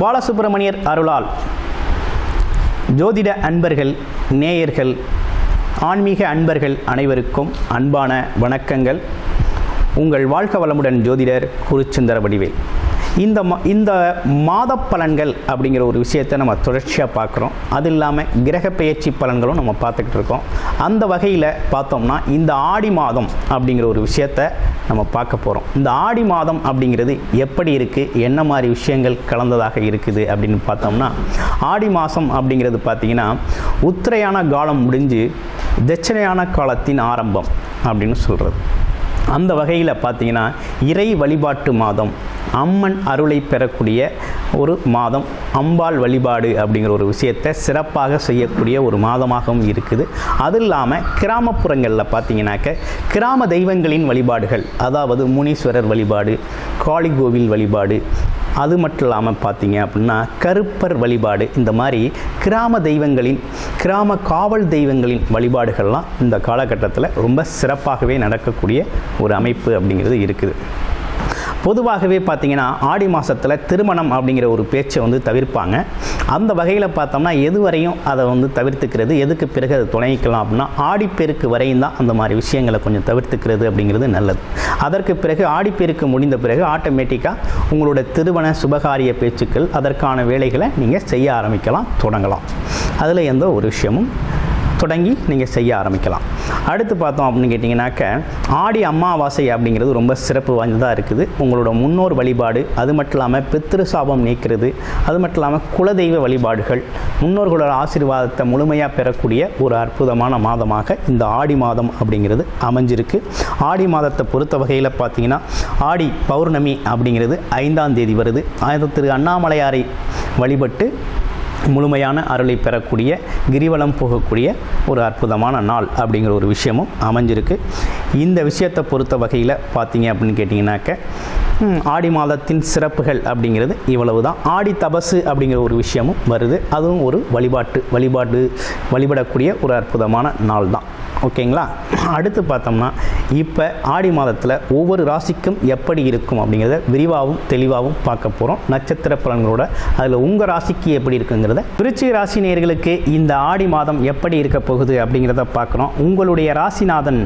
பாலசுப்ரமணியர் அருளால் ஜோதிட அன்பர்கள், நேயர்கள், ஆன்மீக அன்பர்கள் அனைவருக்கும் அன்பான வணக்கங்கள். உங்கள் வாழ்க வளமுடன் ஜோதிடர் குருச்சந்திர வடிவேல். இந்த மாத பலன்கள் அப்படிங்கிற ஒரு விஷயத்தை நம்ம தொடர்ச்சியாக பார்க்குறோம். அது இல்லாமல் கிரக பெயர்ச்சி பலன்களும் நம்ம பார்த்துக்கிட்டு இருக்கோம். அந்த வகையில் பார்த்தோம்னா இந்த ஆடி மாதம் அப்படிங்கிற ஒரு விஷயத்தை நம்ம பார்க்க போகிறோம். இந்த ஆடி மாதம் அப்படிங்கிறது எப்படி இருக்குது, என்ன மாதிரி விஷயங்கள் கலந்ததாக இருக்குது அப்படின்னு பார்த்தோம்னா, ஆடி மாதம் அப்படிங்கிறது பார்த்திங்கன்னா உத்திரையான காலம் முடிஞ்சு தட்சிணையான காலத்தின் ஆரம்பம் அப்படின்னு சொல்கிறது. அந்த வகையில் பார்த்திங்கன்னா இறை வழிபாட்டு மாதம், அம்மன் அருளை பெறக்கூடிய ஒரு மாதம், அம்பாள் வழிபாடு அப்படிங்கிற ஒரு விஷயத்தை சிறப்பாக செய்யக்கூடிய ஒரு மாதமாகவும் இருக்குது. அது இல்லாமல் கிராமப்புறங்களில் பார்த்திங்கனாக்க கிராம தெய்வங்களின் வழிபாடுகள், அதாவது முனீஸ்வரர் வழிபாடு, காளி கோவில் வழிபாடு, அது மட்டும் இல்லாமல் பார்த்திங்க அப்படின்னா கருப்பர் வழிபாடு, இந்த மாதிரி கிராம தெய்வங்களின், கிராம காவல் தெய்வங்களின் வழிபாடுகள்லாம் இந்த காலகட்டத்தில் ரொம்ப சிறப்பாகவே நடக்கக்கூடிய ஒரு அமைப்பு அப்படிங்கிறது இருக்குது. பொதுவாகவே பார்த்திங்கன்னா ஆடி மாதத்தில் திருமணம் அப்படிங்கிற ஒரு பேச்சை தவிர்ப்பாங்க. அந்த வகையில் பார்த்தோம்னா எது வரையும் அதை தவிர்த்துக்கிறது, எதுக்கு பிறகு அதை துணைக்கலாம் அப்படின்னா ஆடிப்பெருக்கு வரையும் தான் அந்த மாதிரி விஷயங்களை கொஞ்சம் தவிர்த்துக்கிறது அப்படிங்கிறது நல்லது. அதற்கு பிறகு ஆடிப்பெருக்கு முடிந்த பிறகு ஆட்டோமேட்டிக்காக உங்களோட திருமண சுபகாரிய பேச்சுக்கள், அதற்கான வேலைகளை நீங்கள் செய்ய ஆரம்பிக்கலாம், தொடங்கலாம். அதில் எந்த ஒரு விஷயமும் தொடங்கி நீங்கள் செய்ய ஆரம்பிக்கலாம். அடுத்து பார்த்தோம் அப்படின்னு கேட்டிங்கனாக்க ஆடி அமாவாசை அப்படிங்கிறது ரொம்ப சிறப்பு வாய்ந்ததாக இருக்குது. உங்களோட முன்னோர் வழிபாடு, அது மட்டும் இல்லாமல் பித்ரு சாபம் நீக்கிறது, அது மட்டும் இல்லாமல் குலதெய்வ வழிபாடுகள், முன்னோர்களோட ஆசீர்வாதத்தை முழுமையாக பெறக்கூடிய ஒரு அற்புதமான மாதமாக இந்த ஆடி மாதம் அப்படிங்கிறது அமைஞ்சிருக்கு. ஆடி மாதத்தை பொறுத்த வகையில் பார்த்திங்கன்னா ஆடி பௌர்ணமி அப்படிங்கிறது 5ஆம் தேதி வருது. திரு அண்ணாமலையாரை வழிபட்டு முழுமையான அருளை பெறக்கூடிய, கிரிவலம் போகக்கூடிய ஒரு அற்புதமான நாள் அப்படிங்கிற ஒரு விஷயமும் அமைஞ்சிருக்கு. இந்த விஷயத்தை பொறுத்த வகையில் பார்த்தீங்க அப்படின்னு கேட்டிங்கனாக்க ஆடி மாதத்தின் சிறப்புகள் அப்படிங்கிறது இவ்வளவு தான். ஆடி தபசு அப்படிங்கிற ஒரு விஷயமும் வருது. அதுவும் ஒரு வழிபடக்கூடிய ஒரு அற்புதமான நாள் தான். ஓகேங்களா? அடுத்து பார்த்தோம்னா இப்போ ஆடி மாதத்தில் ஒவ்வொரு ராசிக்கும் எப்படி இருக்கும் அப்படிங்கிறத விரிவாகவும் தெளிவாகவும் பார்க்க போகிறோம், நட்சத்திர பலன்களோட. அதில் உங்கள் ராசிக்கு எப்படி இருக்குங்கிறத, விருச்சிக ராசி நேயர்களுக்கு இந்த ஆடி மாதம் எப்படி இருக்க போகுது அப்படிங்கிறத பார்க்குறோம். உங்களுடைய ராசிநாதன்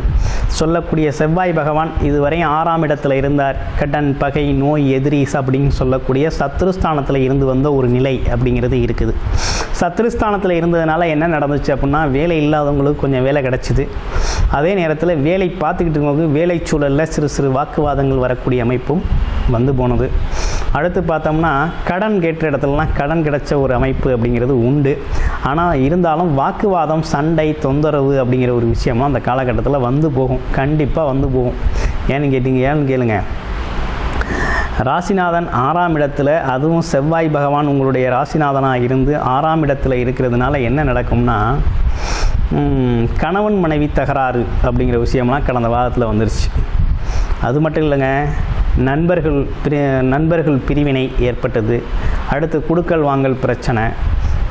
சொல்லக்கூடிய செவ்வாய் பகவான் இதுவரையும் 6ஆம் இடத்துல இருந்தார். கடன், பகை, நோய், எதிரிஸ் அப்படின்னு சொல்லக்கூடிய சத்ருஸ்தானத்தில் இருந்து வந்த ஒரு நிலை அப்படிங்கிறது இருக்குது. சத்ருஸ்தானத்தில் இருந்ததுனால என்ன நடந்துச்சு அப்படின்னா, வேலை இல்லாதவங்களுக்கு கொஞ்சம் வேலை கிடச்சிது. அதே நேரத்தில் வேலை பார்த்துக்கிட்டு இருக்கவங்க வேலை சூழலில் சிறு வாக்குவாதங்கள் வரக்கூடிய அமைப்பும் போனது. அடுத்து பார்த்தோம்னா கடன் கேட்ட இடத்துலலாம் கடன் கிடைச்ச ஒரு அமைப்பு அப்படிங்கிறது உண்டு. ஆனால் இருந்தாலும் வாக்குவாதம், சண்டை, தொந்தரவு அப்படிங்கிற ஒரு விஷயமா அந்த காலகட்டத்தில் போகும், கண்டிப்பாக போகும். ஏன்னு கேளுங்க, ராசிநாதன் 6ஆம் இடத்துல, அதுவும் செவ்வாய் பகவான் உங்களுடைய ராசிநாதனாக இருந்து 6ஆம் இடத்துல இருக்கிறதுனால என்ன நடக்கும்னா, கணவன் மனைவி தகராறு அப்படிங்கிற விஷயம்லாம் கடந்த வாரத்தில் வந்துருச்சு. அது மட்டும் இல்லைங்க, நண்பர்கள் பிரிவினை ஏற்பட்டது. அடுத்து குடுக்கல் வாங்கல் பிரச்சனை,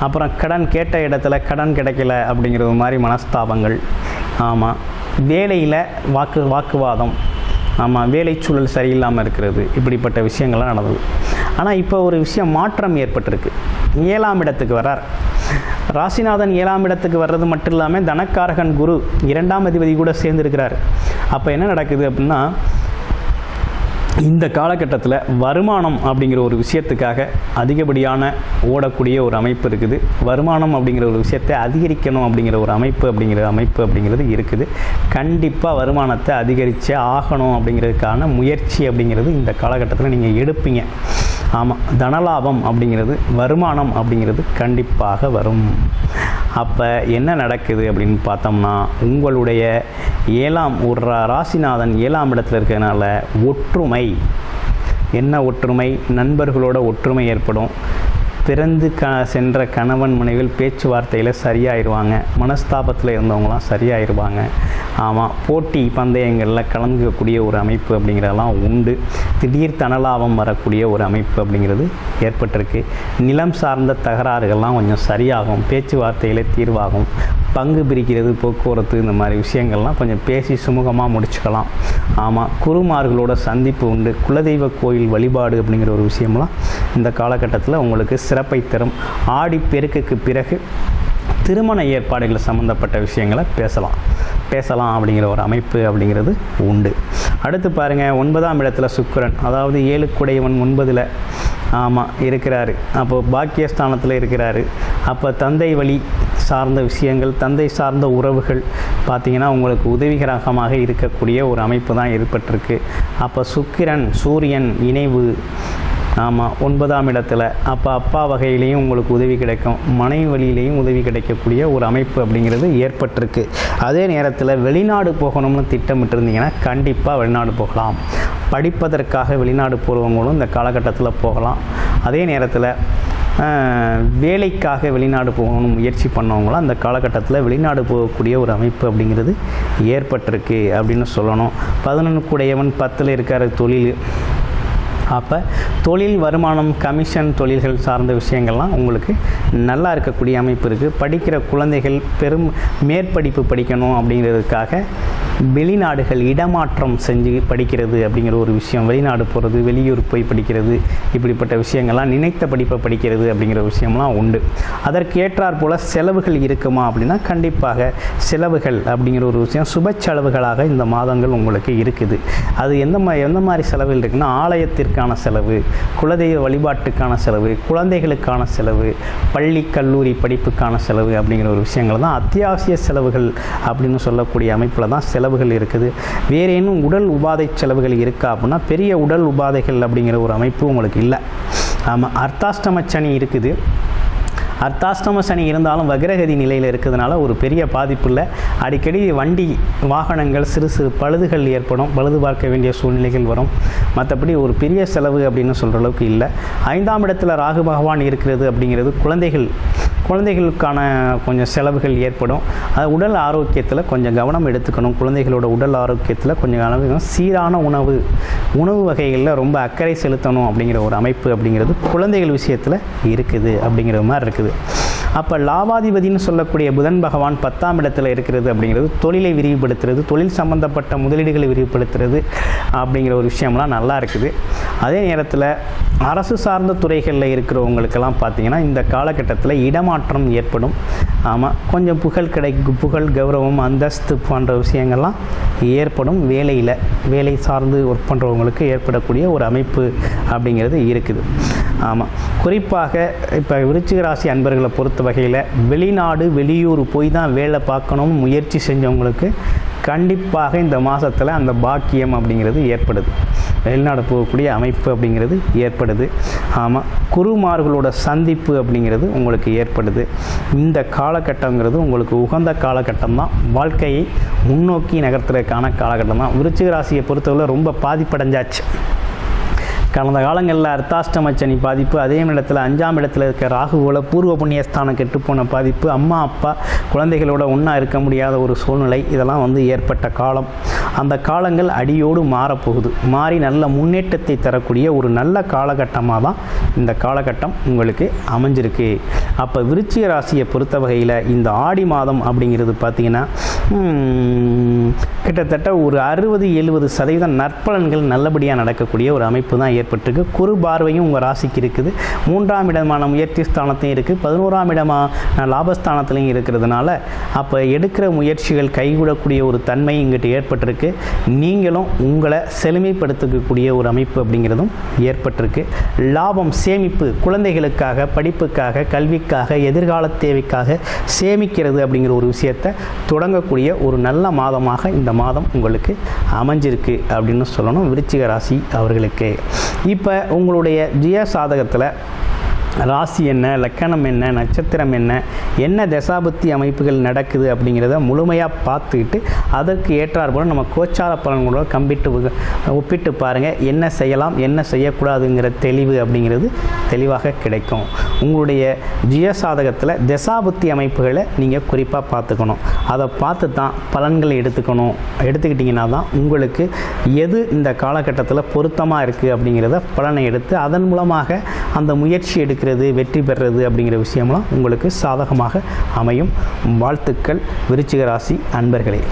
அப்புறம் கடன் கேட்ட இடத்துல கடன் கிடைக்கல அப்படிங்கிற மாதிரி மனஸ்தாபங்கள். ஆமாம், வேலையில் வாக்குவாதம், ஆமாம், வேலை சூழல் சரியில்லாமல் இருக்கிறது, இப்படிப்பட்ட விஷயங்கள்லாம் நடந்தது. ஆனால் இப்போ ஒரு விஷயம் மாற்றம் ஏற்பட்டிருக்கு. 7ஆம் இடத்துக்கு வரார் ராசிநாதன். 7ஆம் இடத்துக்கு வர்றது மட்டும் இல்லாமல் தனக்காரகன் குரு 2ஆம் அதிபதி கூட சேர்ந்துருக்கிறார். அப்போ என்ன நடக்குது அப்படின்னா, இந்த காலகட்டத்தில் வருமானம் அப்படிங்கிற ஒரு விஷயத்துக்காக அதிகப்படியான ஓடக்கூடிய ஒரு அமைப்பு இருக்குது. வருமானம் அப்படிங்கிற ஒரு விஷயத்தை அதிகரிக்கணும் அப்படிங்கிற ஒரு அமைப்பு அப்படிங்கிறது இருக்குது. கண்டிப்பாக வருமானத்தை அதிகரித்தே ஆகணும் அப்படிங்கிறதுக்கான முயற்சி அப்படிங்கிறது இந்த காலகட்டத்தில் நீங்கள் எடுப்பீங்க. ஆமாம், தனலாபம் அப்படிங்கிறது, வருமானம் அப்படிங்கிறது கண்டிப்பாக வரும். அப்போ என்ன நடக்குது அப்படின்னு பார்த்தோம்னா, உங்களுடைய ஒரு ராசிநாதன் 7ஆம் இடத்துல இருக்கிறதுனால ஒற்றுமை, ஒற்றுமை, நண்பர்களோட ஒற்றுமை ஏற்படும். பிறந்து சென்ற கணவன் மனைவிகள் பேச்சுவார்த்தையில் சரியாயிருவாங்க. மனஸ்தாபத்தில் இருந்தவங்களாம் சரியாயிருவாங்க. ஆமாம், போட்டி பந்தயங்களில் கலந்துக்கக்கூடிய ஒரு அமைப்பு அப்படிங்கிறதெல்லாம் உண்டு. திடீர் தனலாபம் வரக்கூடிய ஒரு அமைப்பு அப்படிங்கிறது ஏற்பட்டிருக்கு. நிலம் சார்ந்த தகராறுகள்லாம் கொஞ்சம் சரியாகும், பேச்சுவார்த்தையிலே தீர்வாகும். பங்கு பிரிக்கிறது, போக்குவரத்து, இந்த மாதிரி விஷயங்கள்லாம் கொஞ்சம் பேசி சுமூகமாக முடிச்சுக்கலாம். ஆமாம், குருமார்களோட சந்திப்பு உண்டு. குலதெய்வ கோயில் வழிபாடு அப்படிங்கிற ஒரு விஷயம்லாம் இந்த காலகட்டத்தில் உங்களுக்கு சிறப்பை தரும். ஆடிப்பெருக்குக்கு பிறகு திருமண ஏற்பாடுகள் சம்மந்தப்பட்ட விஷயங்களை பேசலாம் அப்படிங்கிற ஒரு அமைப்பு அப்படிங்கிறது உண்டு. அடுத்து பாருங்கள், 9ஆம் இடத்துல சுக்கிரன், அதாவது 7க்குடையவன் 9ல் இருக்கிறாரு. அப்போது பாக்கியஸ்தானத்தில் இருக்கிறாரு. அப்போ தந்தை வழி சார்ந்த விஷயங்கள், தந்தை சார்ந்த உறவுகள் பார்த்திங்கன்னா உங்களுக்கு உதவிகரமாக இருக்கக்கூடிய ஒரு அமைப்பு தான் ஏற்பட்டிருக்கு. அப்போ சுக்கிரன் சூரியன் இணைவு 9ஆம் இடத்துல, அப்போ அப்பா வகையிலையும் உங்களுக்கு உதவி கிடைக்கும், மனைவி வழியிலையும் உதவி கிடைக்கக்கூடிய ஒரு அமைப்பு அப்படிங்கிறது ஏற்பட்டிருக்கு. அதே நேரத்தில் வெளிநாடு போகணும்னு திட்டமிட்டிருந்தீங்கன்னா கண்டிப்பாக வெளிநாடு போகலாம். படிப்பதற்காக வெளிநாடு போகிறவங்களும் இந்த காலகட்டத்தில் போகலாம். அதே நேரத்தில் வேலைக்காக வெளிநாடு போகணும்னு முயற்சி பண்ணவங்களும் அந்த காலகட்டத்தில் வெளிநாடு போகக்கூடிய ஒரு அமைப்பு அப்படிங்கிறது ஏற்பட்டிருக்கு அப்படின்னு சொல்லணும். 11க்குடையவன் 10ல் இருக்கார் தொழில். அப்போ தொழில் வருமானம், கமிஷன், தொழில்கள் சார்ந்த விஷயங்கள்லாம் உங்களுக்கு நல்லா இருக்கக்கூடிய அமைப்பு இருக்குது. படிக்கிற குழந்தைகள் மேற்படிப்பு படிக்கணும் அப்படிங்கிறதுக்காக வெளிநாடுகள் இடமாற்றம் செஞ்சு படிக்கிறது அப்படிங்கிற ஒரு விஷயம், வெளிநாடு போகிறது, வெளியூர் போய் படிக்கிறது, இப்படிப்பட்ட விஷயங்கள்லாம் நினைத்த படிப்பை படிக்கிறது அப்படிங்கிற விஷயம்லாம் உண்டு. அதற்கு ஏற்றாற் போல் செலவுகள் இருக்குமா அப்படின்னா கண்டிப்பாக செலவுகள் அப்படிங்கிற ஒரு விஷயம் சுப செலவுகளாக இந்த மாதங்கள் உங்களுக்கு இருக்குது. அது எந்த மாதிரி செலவுகள் இருக்குன்னா, ஆலயத்திற்கான செலவு, குலதெய்வ வழிபாட்டுக்கான செலவு, குழந்தைகளுக்கான செலவு, பள்ளி கல்லூரி படிப்புக்கான செலவு அப்படிங்கிற ஒரு விஷயங்கள் தான் அத்தியாவசிய செலவுகள் அப்படின்னு சொல்லக்கூடிய அமைப்பில் தான் செலவுகள் இருக்குது. வேறு இன்னும் உடல் உபாதை செலவுகள் இருக்கா அப்படின்னா பெரிய உடல் உபாதைகள் அப்படிங்கிற ஒரு அமைப்பு உங்களுக்கு இல்லை. அர்த்தாஷ்டம சனி இருக்குது. அர்த்தாஷ்டம சனி இருந்தாலும் வக்ரகதி நிலையில் இருக்கிறதுனால ஒரு பெரிய பாதிப்பு இல்லை. அடிக்கடி வண்டி வாகனங்கள் சிறு பழுதுகள் ஏற்படும், பழுது பார்க்க வேண்டிய சூழ்நிலைகள் வரும். மற்றபடி ஒரு பெரிய செலவு அப்படின்னு சொல்கிற அளவுக்கு இல்லை. 5ஆம் இடத்துல ராகு பகவான் இருக்கிறது அப்படிங்கிறது குழந்தைகளுக்கான கொஞ்சம் செலவுகள் ஏற்படும். அது உடல் ஆரோக்கியத்தில் கொஞ்சம் கவனம் எடுத்துக்கணும். குழந்தைகளோட உடல் ஆரோக்கியத்தில் கொஞ்சம் கவனம், சீரான உணவு வகைகளில் ரொம்ப அக்கறை செலுத்தணும் அப்படிங்கிற ஒரு அமைப்பு அப்படிங்கிறது குழந்தைகள் விஷயத்தில் இருக்குது அப்படிங்கிற மாதிரி இருக்குது. அப்போ லாபாதிபதினு சொல்லக்கூடிய புதன் பகவான் 10ஆம் இடத்துல இருக்கிறது அப்படிங்கிறது தொழிலை விரிவுபடுத்துறது, தொழில் சம்பந்தப்பட்ட முதலீடுகளை விரிவுபடுத்துறது அப்படிங்கிற ஒரு விஷயம்லாம் நல்லா இருக்குது. அதே நேரத்தில் அரசு சார்ந்த துறைகளில் இருக்கிறவங்களுக்கெல்லாம் பார்த்திங்கன்னா இந்த காலகட்டத்தில் இடமாற்றம் ஏற்படும். கொஞ்சம் புகழ், கௌரவம், அந்தஸ்து போன்ற விஷயங்கள்லாம் ஏற்படும். வேலை சார்ந்து ஒர்க் பண்ணுறவங்களுக்கு ஏற்படக்கூடிய ஒரு அமைப்பு அப்படிங்கிறது இருக்குது. குறிப்பாக இப்போ விருச்சிக ராசி அன்பர்களை பொறுத்த வகையில் வெளிநாடு வெளியூர் போய் தான் வேலை பார்க்கணும்னு முயற்சி செஞ்சவங்களுக்கு கண்டிப்பாக இந்த மாதத்தில் அந்த பாக்கியம் அப்படிங்கிறது ஏற்படுது. வெளிநாடு போகக்கூடிய அமைப்பு அப்படிங்கிறது ஏற்படுது. குருமார்களோட சந்திப்பு அப்படிங்கிறது உங்களுக்கு ஏற்படுது. இந்த காலகட்டங்கிறது உங்களுக்கு உகந்த காலகட்டம் தான். வாழ்க்கையை முன்னோக்கி நகர்த்துறதுக்கான காலகட்டம் தான். விருச்சிக ராசியை பொறுத்தவரை ரொம்ப பாதிப்படைஞ்சாச்சு. கடந்த காலங்களில் அர்த்தாஷ்டம சனி பாதிப்பு, அதே இடத்துல 5ஆம் இடத்துல இருக்க ராகுவோட பூர்வ புண்ணியஸ்தானம் கெட்டுப்போன பாதிப்பு, அம்மா அப்பா குழந்தைகளோட ஒன்றா இருக்க முடியாத ஒரு சூழ்நிலை, இதெல்லாம் ஏற்பட்ட காலம். அந்த காலங்கள் அடியோடு மாறப்போகுது. மாறி நல்ல முன்னேற்றத்தை தரக்கூடிய ஒரு நல்ல காலகட்டமாக தான் இந்த காலகட்டம் உங்களுக்கு அமைஞ்சிருக்கு. அப்போ விருச்சிக ராசியை பொறுத்த வகையில் இந்த ஆடி மாதம் அப்படிங்கிறது பார்த்திங்கன்னா கிட்டத்தட்ட ஒரு 60-70% நற்பலன்கள் நல்லபடியாக நடக்கக்கூடிய ஒரு அமைப்பு தான் ஏற்பட்டிருக்கு. குரு பார்வையும் உங்கள் ராசிக்கு இருக்குது. 3ஆம் இடமான முயற்சி ஸ்தானத்தையும் இருக்குது. 11ஆம் இடமான லாபஸ்தானத்திலையும் இருக்கிறதுனால அப்போ எடுக்கிற முயற்சிகள் கைகூடக்கூடிய ஒரு தன்மை இங்கிட்டு ஏற்பட்டிருக்கு. நீங்களும் உங்களை செழுமைப்படுத்தக்கூடிய ஒரு அமைப்பு அப்படிங்கிறதும் ஏற்பட்டிருக்கு. லாபம், சேமிப்பு, குழந்தைகளுக்காக, படிப்புக்காக, கல்விக்காக, எதிர்கால தேவைக்காக சேமிக்கிறது அப்படிங்கிற ஒரு விஷயத்தை தொடங்கக்கூடிய ஒரு நல்ல மாதமாக இந்த மாதம் உங்களுக்கு அமைஞ்சிருக்கு அப்படின்னு சொல்லணும் விருச்சிக ராசி அவர்களுக்கு. இப்போ உங்களுடைய ஜிய சாதகத்தில் ராசி என்ன, லக்கணம் என்ன, நட்சத்திரம் என்ன தசாபுத்தி அமைப்புகள் நடக்குது அப்படிங்கிறத முழுமையாக பார்த்துக்கிட்டு அதற்கு ஏற்றாற்போல் நம்ம கோச்சார பலன்களோட ஒப்பிட்டு பாருங்கள். என்ன செய்யலாம், என்ன செய்யக்கூடாதுங்கிற தெளிவு அப்படிங்கிறது தெளிவாக கிடைக்கும். உங்களுடைய ஜியசாதகத்தில் தசாபுத்தி அமைப்புகளை நீங்கள் குறிப்பாக பார்த்துக்கணும். அதை பார்த்து தான் பலன்களை எடுத்துக்கிட்டிங்கன்னா தான் உங்களுக்கு எது இந்த காலகட்டத்தில் பொருத்தமாக இருக்குது அப்படிங்கிறத பலனை எடுத்து அதன் மூலமாக அந்த முயற்சி எடுக்கிறது, வெற்றி பெறுறது அப்படிங்கிற விஷயம்லாம் உங்களுக்கு சாதகமாக அமையும். வாழ்த்துக்கள் விருச்சிக ராசி அன்பர்களே.